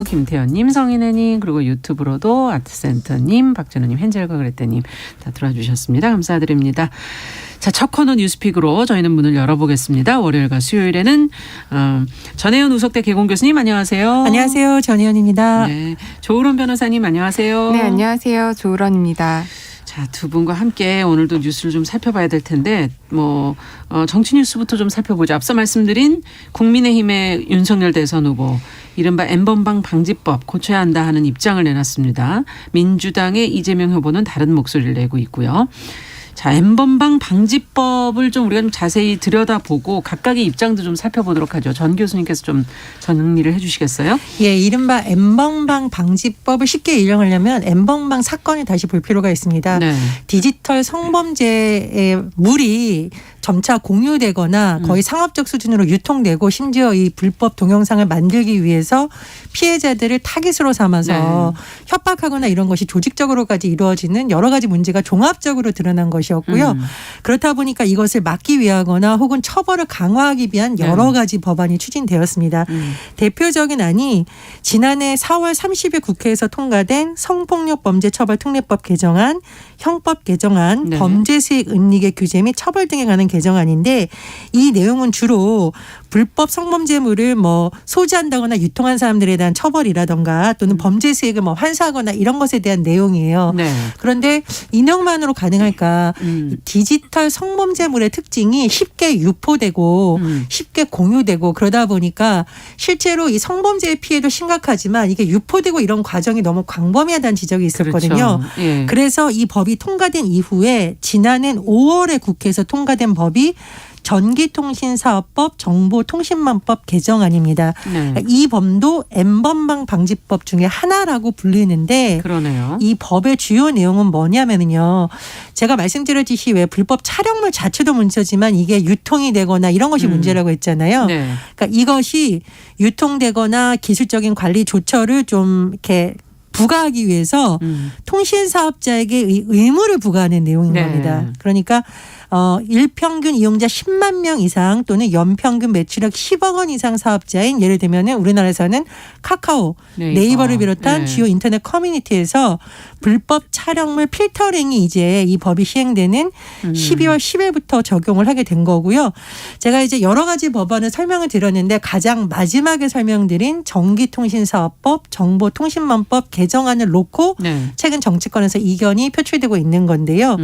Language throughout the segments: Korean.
김태현님, 성인애님, 그리고 유튜브로도 아트센터님, 박진우님, 헨젤과 그레테님 다 들어주셨습니다. 감사드립니다. 자, 첫 코너 뉴스픽으로 저희는 문을 열어보겠습니다. 월요일과 수요일에는 전혜연 우석대 개공교수님 안녕하세요. 안녕하세요. 전혜연입니다. 네, 조으론 변호사님 안녕하세요. 네, 안녕하세요. 조으론입니다. 자, 두 분과 함께 오늘도 뉴스를 좀 살펴봐야 될 텐데 정치 뉴스부터 좀 살펴보죠. 앞서 말씀드린 국민의힘의 윤석열 대선 후보 이른바 N번방 방지법 고쳐야 한다 하는 입장을 내놨습니다. 민주당의 이재명 후보는 다른 목소리를 내고 있고요. 자, N번방 방지법을 좀 우리가 좀 자세히 들여다보고 각각의 입장도 좀 살펴보도록 하죠. 전 교수님께서 좀 정리를 해 주시겠어요? 예, 이른바 N번방 방지법을 쉽게 인용하려면 N번방 사건을 다시 볼 필요가 있습니다. 네. 디지털 성범죄의 물이 점차 공유되거나 거의 상업적 수준으로 유통되고 심지어 이 불법 동영상을 만들기 위해서 피해자들을 타깃으로 삼아서 협박하거나 이런 것이 조직적으로까지 이루어지는 여러 가지 문제가 종합적으로 드러난 것이었고요. 그렇다 보니까 이것을 막기 위하거나 혹은 처벌을 강화하기 위한 여러 가지 법안이 추진되었습니다. 대표적인 안이 지난해 4월 30일 국회에서 통과된 성폭력범죄처벌특례법 개정안, 형법 개정안, 범죄수익 은닉의 규제 및 처벌 등에 관한 개정안인데 이 내용은 주로 불법 성범죄물을 소지한다거나 유통한 사람들에 대한 처벌이라던가 또는 범죄 수익을 환수하거나 이런 것에 대한 내용이에요. 네. 그런데 이 내용만으로 가능할까? 디지털 성범죄물의 특징이 쉽게 유포되고 쉽게 공유되고 그러다 보니까 실제로 이 성범죄의 피해도 심각하지만 이게 유포되고 이런 과정이 너무 광범위하다는 지적이 있었거든요. 그렇죠. 예. 그래서 이 법이 통과된 이후에 지난해 5월에 국회에서 통과된 법이 전기통신사업법 정보통신망법 개정안입니다. 네. 이 법도 N번방 방지법 중에 하나라고 불리는데 그러네요. 이 법의 주요 내용은 뭐냐면요. 제가 말씀드렸듯이 왜 불법 촬영물 자체도 문제지만 이게 유통이 되거나 이런 것이 문제라고 했잖아요. 네. 그러니까 이것이 유통되거나 기술적인 관리 조처를 좀 이렇게 부과하기 위해서 통신사업자에게 의무를 부과하는 내용인 겁니다. 그러니까 일평균 이용자 10만 명 이상 또는 연평균 매출액 10억 원 이상 사업자인 예를 들면 우리나라에서는 카카오, 네이버를 비롯한 주요 인터넷 커뮤니티에서 불법 촬영물 필터링이 이제 이 법이 시행되는 12월 10일부터 적용을 하게 된 거고요. 제가 이제 여러 가지 법안을 설명을 드렸는데 가장 마지막에 설명드린 전기통신사업법, 정보통신망법 개정안을 놓고 최근 정치권에서 이견이 표출되고 있는 건데요.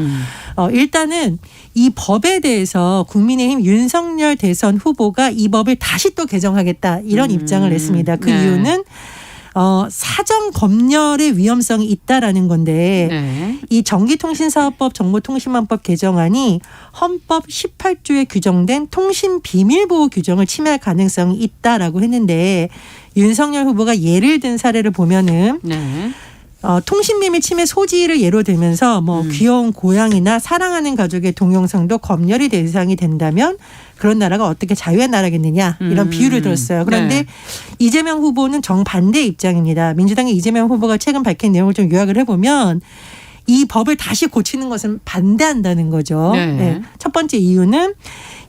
일단은 이 법에 대해서 국민의힘 윤석열 대선 후보가 이 법을 다시 또 개정하겠다 이런 입장을 냈습니다. 그 이유는 사정 검열의 위험성이 있다라는 건데 이 전기통신사업법 정보통신망법 개정안이 헌법 18조에 규정된 통신비밀보호 규정을 침해할 가능성이 있다라고 했는데 윤석열 후보가 예를 든 사례를 보면은 통신비밀 침해 소지를 예로 들면서 귀여운 고양이나 사랑하는 가족의 동영상도 검열이 대상이 된다면 그런 나라가 어떻게 자유의 나라겠느냐 이런 비유를 들었어요. 그런데 이재명 후보는 정반대 입장입니다. 민주당의 이재명 후보가 최근 밝힌 내용을 좀 요약을 해보면 이 법을 다시 고치는 것은 반대한다는 거죠. 네. 첫 번째 이유는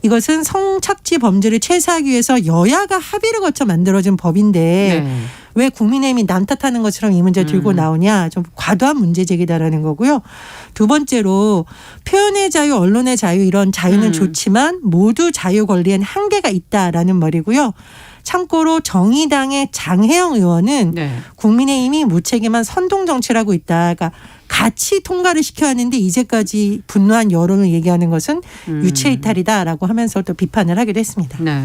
이것은 성착취 범죄를 최소화하기 위해서 여야가 합의를 거쳐 만들어진 법인데 왜 국민의힘이 남 탓하는 것처럼 이 문제 들고 나오냐. 좀 과도한 문제 제기다라는 거고요. 두 번째로 표현의 자유, 언론의 자유 이런 자유는 좋지만 모두 자유 권리엔 한계가 있다라는 말이고요. 참고로 정의당의 장혜영 의원은 국민의힘이 무책임한 선동정치를 하고 있다. 그러니까 같이 통과를 시켜야 하는데 이제까지 분노한 여론을 얘기하는 것은 유체이탈이다라고 하면서 또 비판을 하기도 했습니다. 네.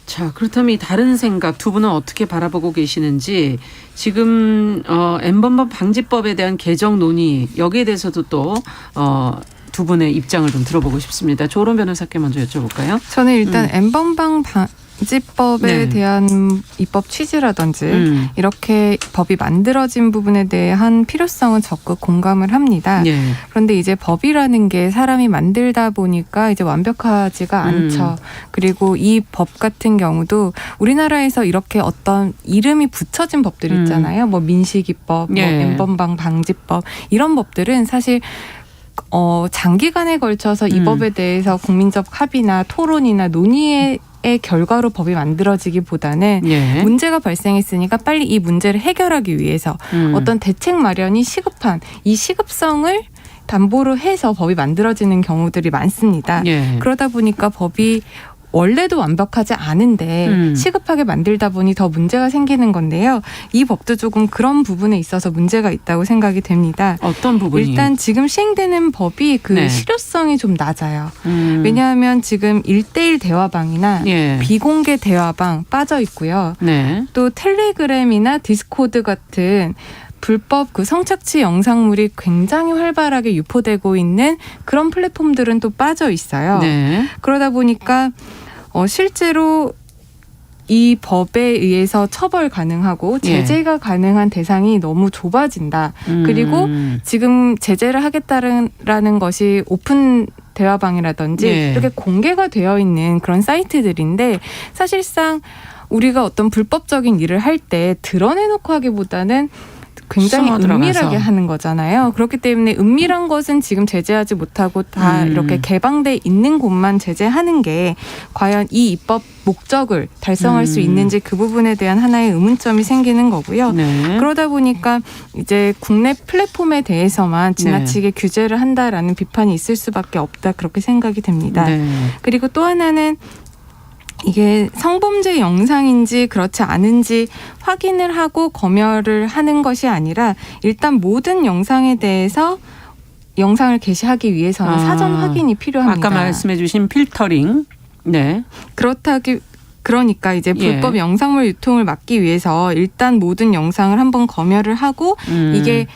자, 그렇다면 이 다른 생각 두 분은 어떻게 바라보고 계시는지 지금 N번방 방지법에 대한 개정 논의 여기에 대해서도 또 두 분의 입장을 좀 들어보고 싶습니다. 조으론 변호사께 먼저 여쭤볼까요? 저는 일단 N번방 방지법에 대한 입법 취지라든지 이렇게 법이 만들어진 부분에 대한 필요성은 적극 공감을 합니다. 그런데 이제 법이라는 게 사람이 만들다 보니까 이제 완벽하지가 않죠. 그리고 이 법 같은 경우도 우리나라에서 이렇게 어떤 이름이 붙여진 법들이 있잖아요. 민식이법, N번방 방지법 이런 법들은 사실 장기간에 걸쳐서 이 법에 대해서 국민적 합의나 토론이나 논의에 결과로 법이 만들어지기보다는 예. 문제가 발생했으니까 빨리 이 문제를 해결하기 위해서 어떤 대책 마련이 시급한 이 시급성을 담보로 해서 법이 만들어지는 경우들이 많습니다. 예. 그러다 보니까 법이 원래도 완벽하지 않은데 시급하게 만들다 보니 더 문제가 생기는 건데요. 이 법도 조금 그런 부분에 있어서 문제가 있다고 생각이 됩니다. 어떤 부분이? 일단 지금 시행되는 법이 그 네. 실효성이 좀 낮아요. 왜냐하면 지금 1:1 대화방이나 예. 비공개 대화방 빠져 있고요. 네. 또 텔레그램이나 디스코드 같은 불법 그 성착취 영상물이 굉장히 활발하게 유포되고 있는 그런 플랫폼들은 또 빠져 있어요. 네. 그러다 보니까 실제로 이 법에 의해서 처벌 가능하고 제재가 가능한 대상이 너무 좁아진다. 그리고 지금 제재를 하겠다라는 것이 오픈 대화방이라든지 이렇게 공개가 되어 있는 그런 사이트들인데 사실상 우리가 어떤 불법적인 일을 할 때 드러내놓고 하기보다는 굉장히 은밀하게 하는 거잖아요. 그렇기 때문에 은밀한 것은 지금 제재하지 못하고 다 이렇게 개방돼 있는 곳만 제재하는 게 과연 이 입법 목적을 달성할 수 있는지 그 부분에 대한 하나의 의문점이 생기는 거고요. 네. 그러다 보니까 이제 국내 플랫폼에 대해서만 지나치게 규제를 한다라는 비판이 있을 수밖에 없다 그렇게 생각이 됩니다. 네. 그리고 또 하나는 이게 성범죄 영상인지 그렇지 않은지 확인을 하고 검열을 하는 것이 아니라 일단 모든 영상에 대해서 영상을 게시하기 위해서는 사전 확인이 필요합니다. 아까 말씀해 주신 필터링. 네. 그러니까 이제 불법 영상물 유통을 막기 위해서 일단 모든 영상을 한번 검열을 하고 이게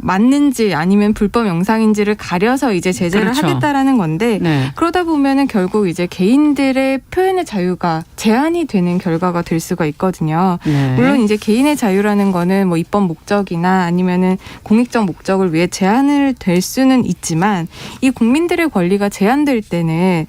맞는지 아니면 불법 영상인지를 가려서 이제 제재를 하겠다라는 건데 그러다 보면은 결국 이제 개인들의 표현의 자유가 제한이 되는 결과가 될 수가 있거든요. 물론 이제 개인의 자유라는 거는 뭐 입법 목적이나 아니면은 공익적 목적을 위해 제한을 될 수는 있지만 이 국민들의 권리가 제한될 때는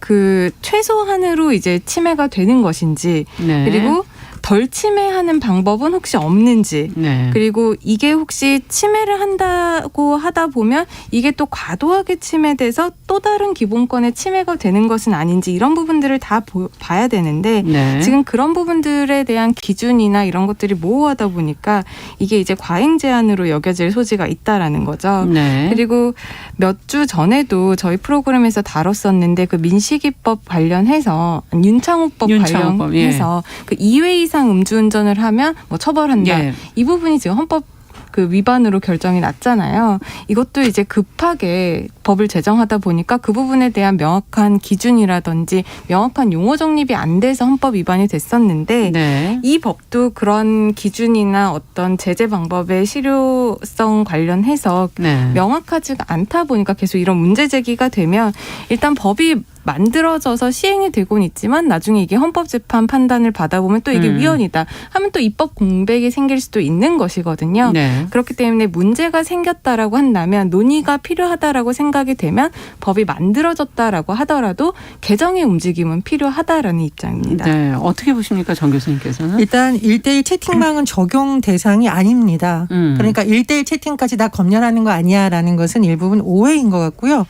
그 최소한으로 이제 침해가 되는 것인지 그리고 덜 침해하는 방법은 혹시 없는지 그리고 이게 혹시 침해를 한다고 하다 보면 이게 또 과도하게 침해돼서 또 다른 기본권에 침해가 되는 것은 아닌지 이런 부분들을 다 봐야 되는데 지금 그런 부분들에 대한 기준이나 이런 것들이 모호하다 보니까 이게 이제 과잉 제한으로 여겨질 소지가 있다라는 거죠. 그리고 몇 주 전에도 저희 프로그램에서 다뤘었는데 그 민식이법 관련해서 윤창호법 관련해서 그 2회 이상 음주운전을 하면 뭐 처벌한다. 이 부분이 지금 헌법 그 위반으로 결정이 났잖아요. 이것도 이제 급하게 법을 제정하다 보니까 그 부분에 대한 명확한 기준이라든지 명확한 용어 정립이 안 돼서 헌법 위반이 됐었는데 이 법도 그런 기준이나 어떤 제재 방법의 실효성 관련해서 명확하지가 않다 보니까 계속 이런 문제 제기가 되면 일단 법이 만들어져서 시행이 되고는 있지만 나중에 이게 헌법재판 판단을 받아보면 또 이게 위헌이다 하면 또 입법 공백이 생길 수도 있는 것이거든요. 그렇기 때문에 문제가 생겼다라고 한다면 논의가 필요하다라고 생각이 되면 법이 만들어졌다라고 하더라도 개정의 움직임은 필요하다라는 입장입니다. 네. 어떻게 보십니까, 정 교수님께서는? 일단 1:1 채팅방은 적용 대상이 아닙니다. 그러니까 1:1 채팅까지 다 검열하는 거 아니야라는 것은 일부분 오해인 것 같고요.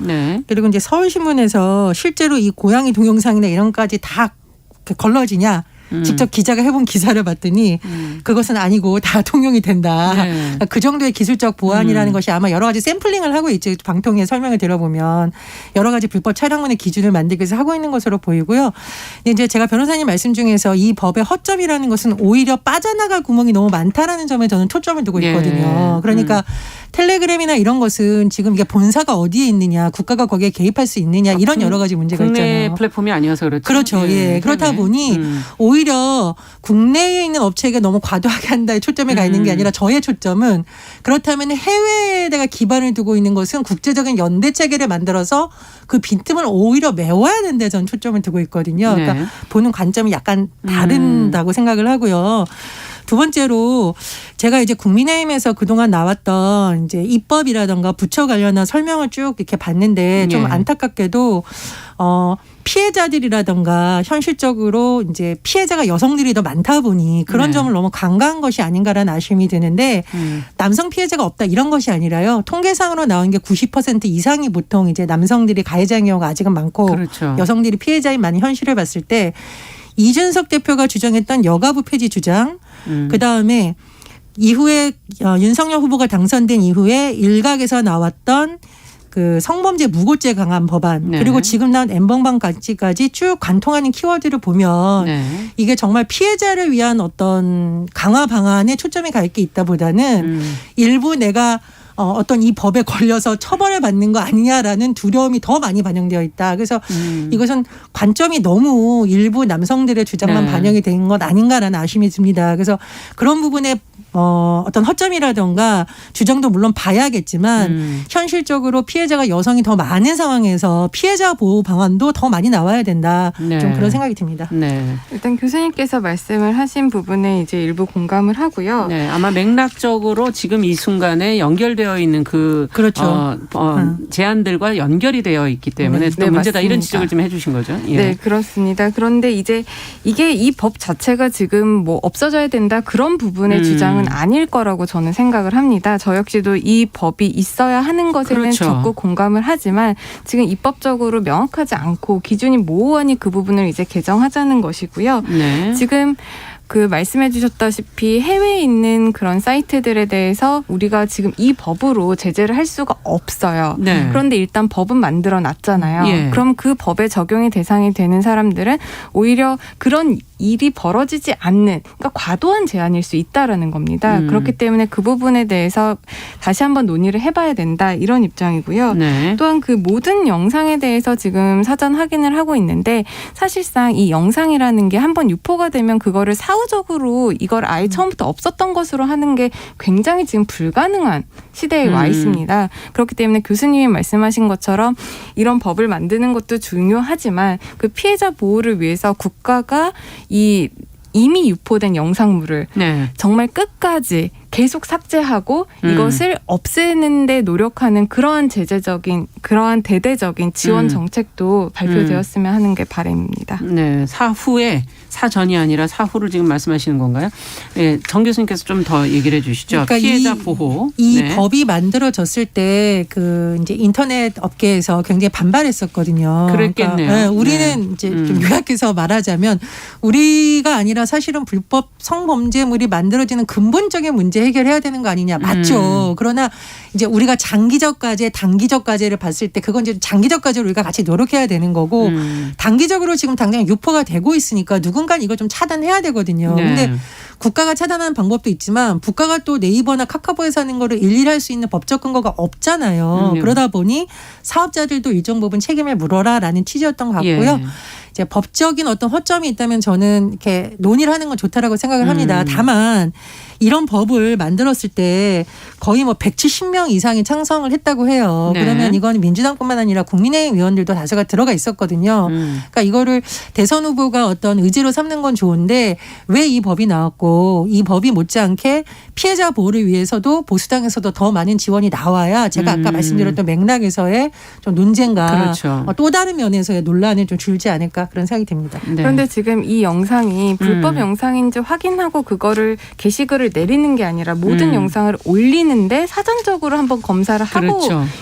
그리고 이제 서울신문에서 실제로 이 고양이 동영상이나 이런 것까지 다 걸러지냐. 직접 기자가 해본 기사를 봤더니 그것은 아니고 다 통용이 된다. 그 정도의 기술적 보완이라는 것이 아마 여러 가지 샘플링을 하고 있죠. 방통위의 설명을 들어보면 여러 가지 불법 촬영문의 기준을 만들기 위해서 하고 있는 것으로 보이고요. 이제 제가 변호사님 말씀 중에서 이 법의 허점이라는 것은 오히려 빠져나갈 구멍이 너무 많다라는 점에 저는 초점을 두고 있거든요. 그러니까 텔레그램이나 이런 것은 지금 이게 본사가 어디에 있느냐, 국가가 거기에 개입할 수 있느냐 이런 여러 가지 문제가 있잖아요. 국내 플랫폼이 아니어서 그렇죠. 그렇죠. 그렇다 보니 오히려 국내에 있는 업체가 너무 과도하게 한다에 초점이 가 있는 게 아니라 저의 초점은 그렇다면 해외에다가 기반을 두고 있는 것은 국제적인 연대 체계를 만들어서 그 빈틈을 오히려 메워야 된다 저는 초점을 두고 있거든요. 그러니까 보는 관점이 약간 다른다고 생각을 하고요. 두 번째로 제가 이제 국민의힘에서 그동안 나왔던 이제 입법이라든가 부처 관련한 설명을 쭉 이렇게 봤는데 좀 안타깝게도 피해자들이라든가 현실적으로 이제 피해자가 여성들이 더 많다 보니 그런 점을 너무 간과한 것이 아닌가라는 아쉬움이 드는데 남성 피해자가 없다 이런 것이 아니라요. 통계상으로 나온 게 90% 이상이 보통 이제 남성들이 가해자인 경우가 아직은 많고 그렇죠. 여성들이 피해자인 많은 현실을 봤을 때 이준석 대표가 주장했던 여가부 폐지 주장 그다음에 이후에 윤석열 후보가 당선된 이후에 일각에서 나왔던 그 성범죄 무고죄 강한 법안 그리고 지금 나온 엠번방까지 쭉 관통하는 키워드를 보면 이게 정말 피해자를 위한 어떤 강화 방안에 초점이 가 있게 있다보다는 일부 내가 어떤 이 법에 걸려서 처벌을 받는 거 아니냐라는 두려움이 더 많이 반영되어 있다. 그래서 이것은 관점이 너무 일부 남성들의 주장만 반영이 된 것 아닌가라는 아쉬움이 듭니다. 그래서 그런 부분에 어떤 허점이라든가 주장도 물론 봐야겠지만 현실적으로 피해자가 여성이 더 많은 상황에서 피해자 보호 방안도 더 많이 나와야 된다. 좀 그런 생각이 듭니다. 일단 교수님께서 말씀을 하신 부분에 이제 일부 공감을 하고요. 아마 맥락적으로 지금 이 순간에 연결되어 있는 그렇죠. 제안들과 연결이 되어 있기 때문에 또 문제다 맞습니다. 이런 지적을 좀 해주신 거죠. 네, 그렇습니다. 그런데 이제 이게 이 법 자체가 지금 뭐 없어져야 된다 그런 부분의 주장은 아닐 거라고 저는 생각을 합니다. 저 역시도 이 법이 있어야 하는 것에는 그렇죠. 적극 공감을 하지만 지금 입법적으로 명확하지 않고 기준이 모호하니 그 부분을 이제 개정하자는 것이고요. 지금 그 말씀해 주셨다시피 해외에 있는 그런 사이트들에 대해서 우리가 지금 이 법으로 제재를 할 수가 없어요. 그런데 일단 법은 만들어 놨잖아요. 그럼 그 법에 적용이 대상이 되는 사람들은 오히려 그런 일이 벌어지지 않는 그러니까 과도한 제한일 수 있다라는 겁니다. 그렇기 때문에 그 부분에 대해서 다시 한번 논의를 해봐야 된다 이런 입장이고요. 또한 그 모든 영상에 대해서 지금 사전 확인을 하고 있는데 사실상 이 영상이라는 게 한번 유포가 되면 그거를 사후적으로 이걸 아예 처음부터 없었던 것으로 하는 게 굉장히 지금 불가능한 시대에 와 있습니다. 그렇기 때문에 교수님이 말씀하신 것처럼 이런 법을 만드는 것도 중요하지만 그 피해자 보호를 위해서 국가가 이 이미 유포된 영상물을 정말 끝까지 계속 삭제하고 이것을 없애는 데 노력하는 그러한 제재적인 그러한 대대적인 지원 정책도 발표되었으면 하는 게 바람입니다. 사후에 사전이 아니라 사후를 지금 말씀하시는 건가요? 정 교수님께서 좀 더 얘기를 해 주시죠. 그러니까 피해자 보호. 이 법이 만들어졌을 때 그 이제 인터넷 업계에서 굉장히 반발했었거든요. 그랬겠네요. 그러니까 우리는 이제 좀 요약해서 말하자면 우리가 아니라 사실은 불법 성범죄물이 만들어지는 근본적인 문제 해결해야 되는 거 아니냐. 맞죠. 그러나 이제 우리가 장기적 과제, 단기적 과제를 봤을 때 그건 이제 장기적 과제로 우리가 같이 노력해야 되는 거고 단기적으로 지금 당장 유포가 되고 있으니까 누군가 이거 좀 차단해야 되거든요. 근데 국가가 차단하는 방법도 있지만 국가가 또 네이버나 카카오에서 하는 거를 일일이 할 수 있는 법적 근거가 없잖아요. 그러다 보니 사업자들도 일정 부분 책임을 물어라라는 취지였던 것 같고요. 이제 법적인 어떤 허점이 있다면 저는 이렇게 논의를 하는 건 좋다라고 생각을 합니다. 다만 이런 법을 만들었을 때 거의 뭐 170명 이상이 찬성을 했다고 해요. 그러면 이건 민주당뿐만 아니라 국민의힘 의원들도 다수가 들어가 있었거든요. 그러니까 이거를 대선 후보가 어떤 의지로 삼는 건 좋은데 왜 이 법이 나왔고 이 법이 못지않게 피해자 보호를 위해서도 보수당에서도 더 많은 지원이 나와야 제가 아까 말씀드렸던 맥락에서의 좀 논쟁과 또 다른 면에서의 논란을 좀 줄지 않을까 그런 생각이 듭니다. 그런데 지금 이 영상이 불법 영상인지 확인하고 그거를 게시글을 내리는 게 아니라 모든 영상을 올리는데 사전적으로 한번 검사를 하고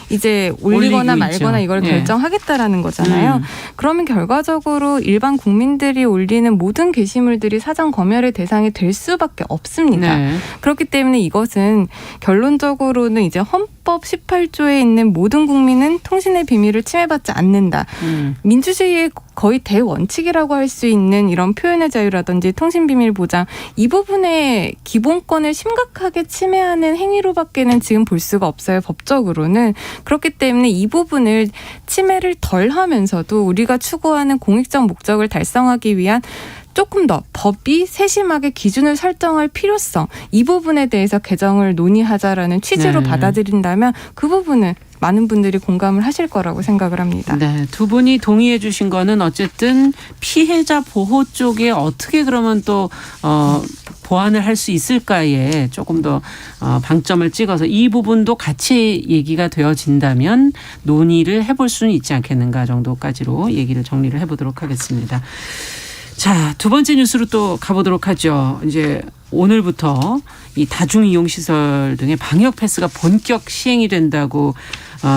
이제 올리거나 말거나 이걸 결정하겠다라는 거잖아요. 그러면 결과적으로 일반 국민들이 올리는 모든 게시물들이 사전 검열의 대상이 될 수밖에 없습니다. 그렇기 때문에 이것은 결론적으로는 이제 헌법 18조에 있는 모든 국민은 통신의 비밀을 침해받지 않는다. 민주주의의 거의 대원칙이라고 할 수 있는 이런 표현의 자유라든지 통신비밀 보장 이 부분의 기본권을 심각하게 침해하는 행위로밖에는 지금 볼 수가 없어요. 법적으로는. 그렇기 때문에 이 부분을 침해를 덜 하면서도 우리가 추구하는 공익적 목적을 달성하기 위한 조금 더 법이 세심하게 기준을 설정할 필요성 이 부분에 대해서 개정을 논의하자라는 취지로 받아들인다면 그 부분은 많은 분들이 공감을 하실 거라고 생각을 합니다. 네, 두 분이 동의해 주신 거는 어쨌든 피해자 보호 쪽에 어떻게 그러면 또 보완을 할 수 있을까에 조금 더 방점을 찍어서 이 부분도 같이 얘기가 되어진다면 논의를 해볼 수는 있지 않겠는가 정도까지로 얘기를 정리를 해보도록 하겠습니다. 자, 두 번째 뉴스로 또 가보도록 하죠. 이제 오늘부터 이 다중이용시설 등의 방역 패스가 본격 시행이 된다고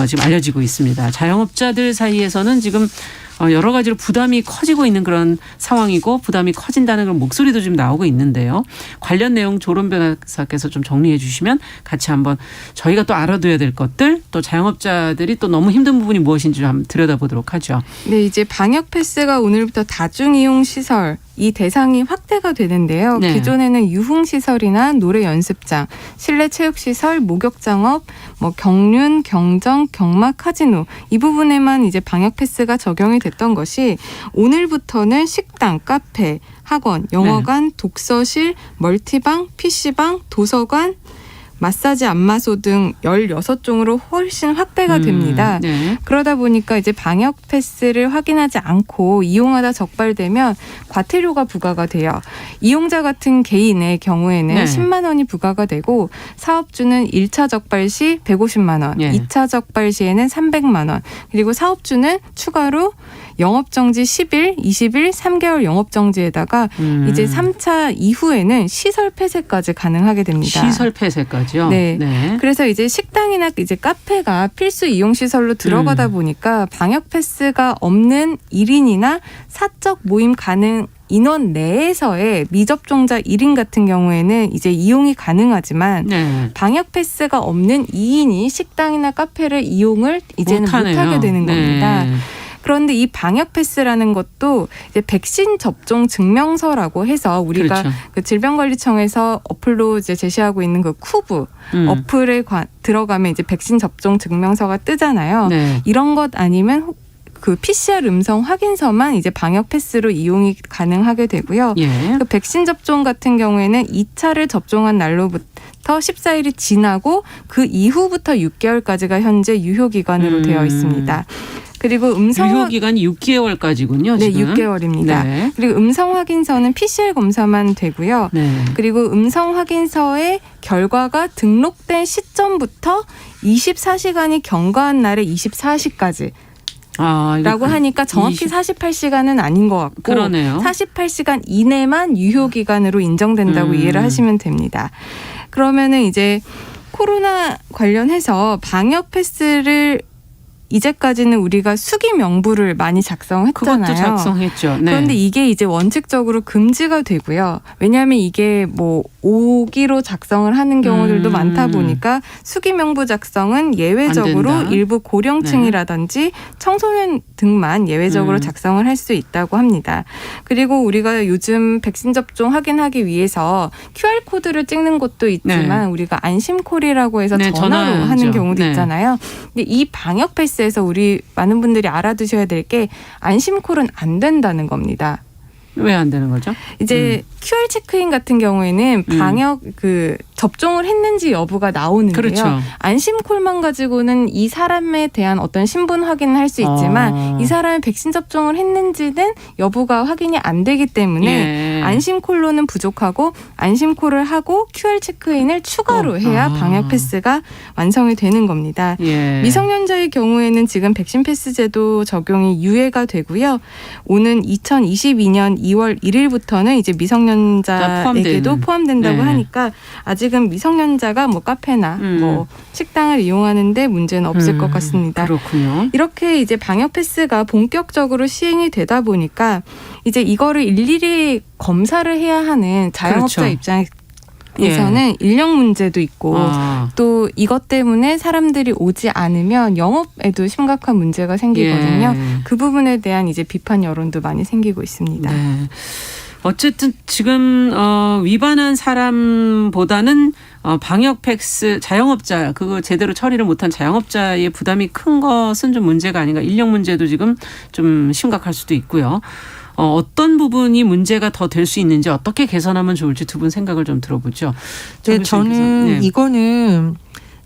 지금 알려지고 있습니다. 자영업자들 사이에서는 지금 여러 가지로 부담이 커지고 있는 그런 상황이고 부담이 커진다는 그런 목소리도 좀 나오고 있는데요. 관련 내용 조론 변호사께서 좀 정리해 주시면 같이 한번 저희가 또 알아둬야 될 것들 또 자영업자들이 또 너무 힘든 부분이 무엇인지 좀 한번 들여다보도록 하죠. 네, 이제 방역 패스가 오늘부터 다중이용 시설 이 대상이 확대가 되는데요. 네. 기존에는 유흥시설이나 노래 연습장, 실내 체육시설, 목욕장업, 경륜, 경정, 경마, 카지노 이 부분에만 이제 방역 패스가 적용이 됐던 것이 오늘부터는 식당, 카페, 학원, 영화관, 독서실, 멀티방, PC방, 도서관, 마사지 안마소 등 16종으로 훨씬 확대가 됩니다. 네. 그러다 보니까 이제 방역 패스를 확인하지 않고 이용하다 적발되면 과태료가 부과가 돼요. 이용자 같은 개인의 경우에는 네. 10만 원이 부과가 되고 사업주는 1차 적발 시 150만 원, 네. 2차 적발 시에는 300만 원, 그리고 사업주는 추가로 영업정지 10일, 20일, 3개월 영업정지에다가 이제 3차 이후에는 시설 폐쇄까지 가능하게 됩니다. 시설 폐쇄까지요? 네. 네. 그래서 이제 식당이나 이제 카페가 필수 이용시설로 들어가다 보니까 방역 패스가 없는 1인이나 사적 모임 가능 인원 내에서의 미접종자 1인 같은 경우에는 이제 이용이 가능하지만 네. 방역 패스가 없는 2인이 식당이나 카페를 이용을 이제는 못하게 되는 겁니다. 네. 그런데 이 방역 패스라는 것도 이제 백신 접종 증명서라고 해서 우리가 그렇죠. 그 질병관리청에서 어플로 이제 제시하고 있는 그 쿠브 어플에 들어가면 이제 백신 접종 증명서가 뜨잖아요. 네. 이런 것 아니면 그 PCR 음성 확인서만 이제 방역 패스로 이용이 가능하게 되고요. 예. 그 백신 접종 같은 경우에는 2차를 접종한 날로부터 14일이 지나고 그 이후부터 6개월까지가 현재 유효 기간으로 되어 있습니다. 그리고 유효 기간이 6개월까지군요. 네, 지금. 6개월입니다. 네. 그리고 음성 확인서는 PCR 검사만 되고요. 네. 그리고 음성 확인서의 결과가 등록된 시점부터 24시간이 경과한 날의 24시까지 라고 하니까 정확히 48시간은 아닌 것 같고 그러네요. 48시간 이내만 유효 기간으로 인정된다고 이해를 하시면 됩니다. 그러면은 이제 코로나 관련해서 방역 패스를 이제까지는 우리가 수기 명부를 많이 작성했잖아요. 그것도 작성했죠. 네. 그런데 이게 이제 원칙적으로 금지가 되고요. 왜냐하면 이게 오기로 작성을 하는 경우들도 많다 보니까 수기 명부 작성은 예외적으로 일부 고령층이라든지 청소년 등만 예외적으로 작성을 할 수 있다고 합니다. 그리고 우리가 요즘 백신 접종 확인하기 위해서 QR코드를 찍는 곳도 있지만 우리가 안심콜이라고 해서 전화로 하는 경우도 있잖아요. 근데 이 방역 패스에서 우리 많은 분들이 알아두셔야 될 게 안심콜은 안 된다는 겁니다. 왜 안 되는 거죠? 이제 QR 체크인 같은 경우에는 방역 접종을 했는지 여부가 나오는데요. 그렇죠. 안심콜만 가지고는 이 사람에 대한 어떤 신분 확인을 할 수 있지만 이 사람이 백신 접종을 했는지는 여부가 확인이 안 되기 때문에 안심콜로는 부족하고 안심콜을 하고 QR 체크인을 추가로 해야 방역 패스가 완성이 되는 겁니다. 미성년자의 경우에는 지금 백신 패스 제도 적용이 유예가 되고요. 오는 2022년 2월 1일부터는 이제 미성년자에게도 포함된다고 하니까 아직은 미성년자가 카페나 식당을 이용하는데 문제는 없을 것 같습니다. 그렇군요. 이렇게 이제 방역 패스가 본격적으로 시행이 되다 보니까 이제 이거를 일일이 검사를 해야 하는 자영업자 입장에서는 인력 문제도 있고 또 이것 때문에 사람들이 오지 않으면 영업에도 심각한 문제가 생기거든요. 그 부분에 대한 이제 비판 여론도 많이 생기고 있습니다. 네. 어쨌든 지금 위반한 사람보다는 방역 패스 자영업자 그거 제대로 처리를 못한 자영업자의 부담이 큰 것은 좀 문제가 아닌가. 인력 문제도 지금 좀 심각할 수도 있고요. 어떤 부분이 문제가 더 될 수 있는지 어떻게 개선하면 좋을지 두 분 생각을 좀 들어보죠. 네, 저는 이거는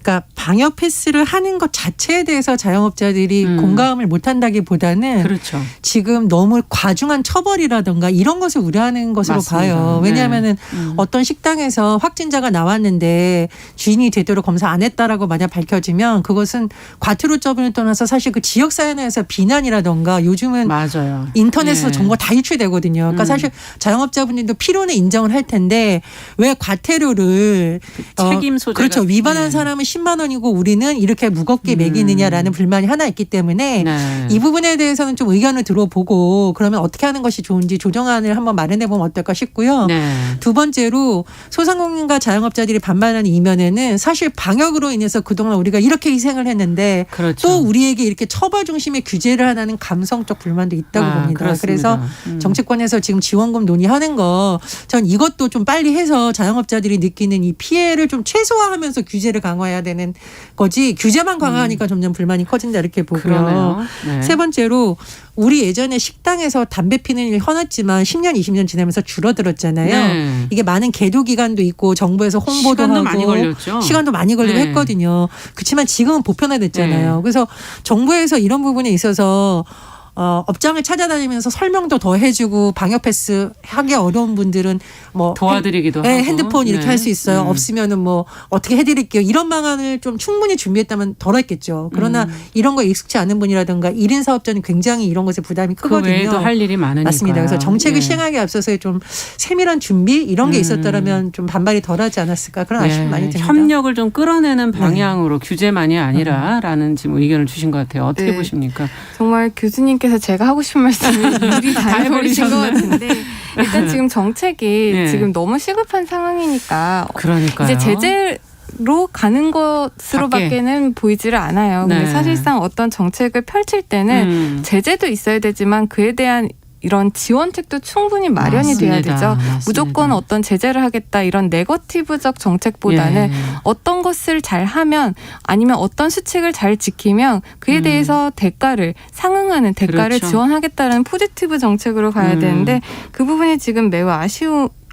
그러니까 방역 패스를 하는 것 자체에 대해서 자영업자들이 공감을 못한다기보다는 그렇죠. 지금 너무 과중한 처벌이라든가 이런 것을 우려하는 것으로 맞습니다. 봐요. 왜냐하면은 어떤 식당에서 확진자가 나왔는데 주인이 제대로 검사 안 했다라고 만약 밝혀지면 그것은 과태료처분을 떠나서 사실 그 지역 사회에서 비난이라든가 요즘은 맞아요. 인터넷에서 예. 정보가 다 유출되거든요. 그러니까 사실 자영업자분들도 필요는 인정을 할 텐데 왜 과태료를 책임 소재가 그렇죠. 위반한 사람은 10만 원이고 우리는 이렇게 무겁게 매기느냐라는 불만이 하나 있기 때문에 네. 이 부분에 대해서는 좀 의견을 들어보고 그러면 어떻게 하는 것이 좋은지 조정안을 한번 마련해 보면 어떨까 싶고요. 네. 두 번째로 소상공인과 자영업자들이 반발하는 이면에는 사실 방역으로 인해서 그동안 우리가 이렇게 희생을 했는데 그렇죠. 또 우리에게 이렇게 처벌 중심의 규제를 하는 감성적 불만도 있다고 봅니다. 그렇습니다. 그래서 정치권에서 지금 지원금 논의하는 거 전 이것도 좀 빨리 해서 자영업자들이 느끼는 이 피해를 좀 최소화하면서 규제를 강화해야 되는 거지 규제만 강화하니까 점점 불만이 커진다 이렇게 보고요. 네. 세 번째로 우리 예전에 식당에서 담배 피는 일 흔했지만 10년 20년 지나면서 줄어들었잖아요. 네. 이게 많은 계도 기간도 있고 정부에서 홍보도 시간도 하고 많이 걸렸죠. 시간도 많이 걸리고 네. 했거든요. 그렇지만 지금은 보편화됐잖아요. 네. 그래서 정부에서 이런 부분에 있어서 업장을 찾아다니면서 설명도 더 해주고 방역 패스 하기 어려운 분들은 뭐 도와드리기도 하고 핸드폰 이렇게 할 수 있어요. 없으면은 뭐 어떻게 해드릴게요. 이런 방안을 좀 충분히 준비했다면 덜했겠죠. 그러나 이런 거 익숙치 않은 분이라든가 1인 사업자는 굉장히 이런 것에 부담이 크거든요. 그 외에도 할 일이 많으니까. 맞습니다. 그래서 정책을 시행하기 앞서서의 좀 세밀한 준비 이런 게 있었더라면 좀 반발이 덜하지 않았을까 그런 아쉬움이 많이 듭니다. 협력을 좀 끌어내는 방향으로 규제만이 아니라라는 지금 의견을 주신 것 같아요. 어떻게 보십니까? 정말 교수님께서 제가 하고 싶은 말씀을 미리 다 해버리신 것 같은데 일단 지금 정책이 지금 너무 시급한 상황이니까 그러니까요. 이제 제재로 가는 것으로밖에는 보이지를 않아요. 근데 사실상 어떤 정책을 펼칠 때는 제재도 있어야 되지만 그에 대한 이런 지원책도 충분히 마련이 돼야 되죠. 맞습니다. 무조건 어떤 제재를 하겠다 이런 네거티브적 정책보다는 어떤 것을 잘 하면 아니면 어떤 수칙을 잘 지키면 그에 대해서 대가를 상응하는 대가를 그렇죠. 지원하겠다는 포지티브 정책으로 가야 되는데 그 부분이 지금 매우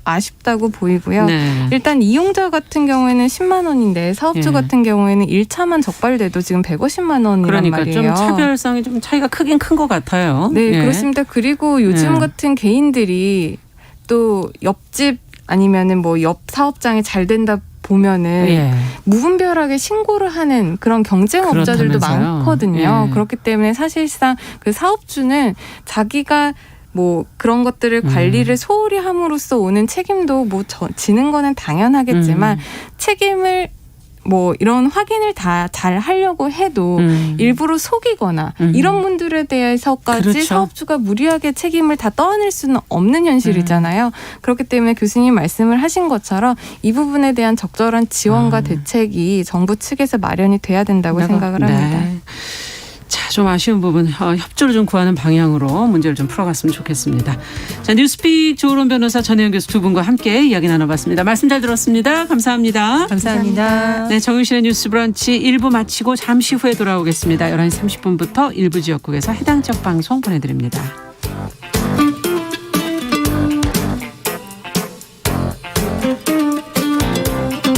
아쉽다고 보이고요. 네. 일단 이용자 같은 경우에는 10만 원인데 사업주 같은 경우에는 1차만 적발돼도 지금 150만 원이란 그러니까 말이에요. 좀 차별성이 좀 차이가 크긴 큰 것 같아요. 네, 그렇습니다. 그리고 요즘 같은 개인들이 또 옆집 아니면은 뭐 옆 사업장이 잘 된다 보면은 무분별하게 신고를 하는 그런 경쟁업자들도 많거든요. 그렇기 때문에 사실상 그 사업주는 자기가 뭐 그런 것들을 관리를 소홀히 함으로써 오는 책임도 뭐 지는 거는 당연하겠지만 책임을 뭐 이런 확인을 다 잘 하려고 해도 일부러 속이거나 이런 분들에 대해서까지 그렇죠. 사업주가 무리하게 책임을 다 떠안을 수는 없는 현실이잖아요. 그렇기 때문에 교수님 말씀을 하신 것처럼 이 부분에 대한 적절한 지원과 대책이 정부 측에서 마련이 돼야 된다고 생각을 합니다. 자, 좀 아쉬운 부분 협조를 좀 구하는 방향으로 문제를 좀 풀어갔으면 좋겠습니다. 자, 뉴스픽 조은론 변호사 전혜연 교수 두 분과 함께 이야기 나눠봤습니다. 말씀 잘 들었습니다. 감사합니다. 감사합니다. 네, 정유실의 뉴스 브런치 1부 마치고 잠시 후에 돌아오겠습니다. 11시 30분부터 일부 지역국에서 해당 지역 방송 보내드립니다.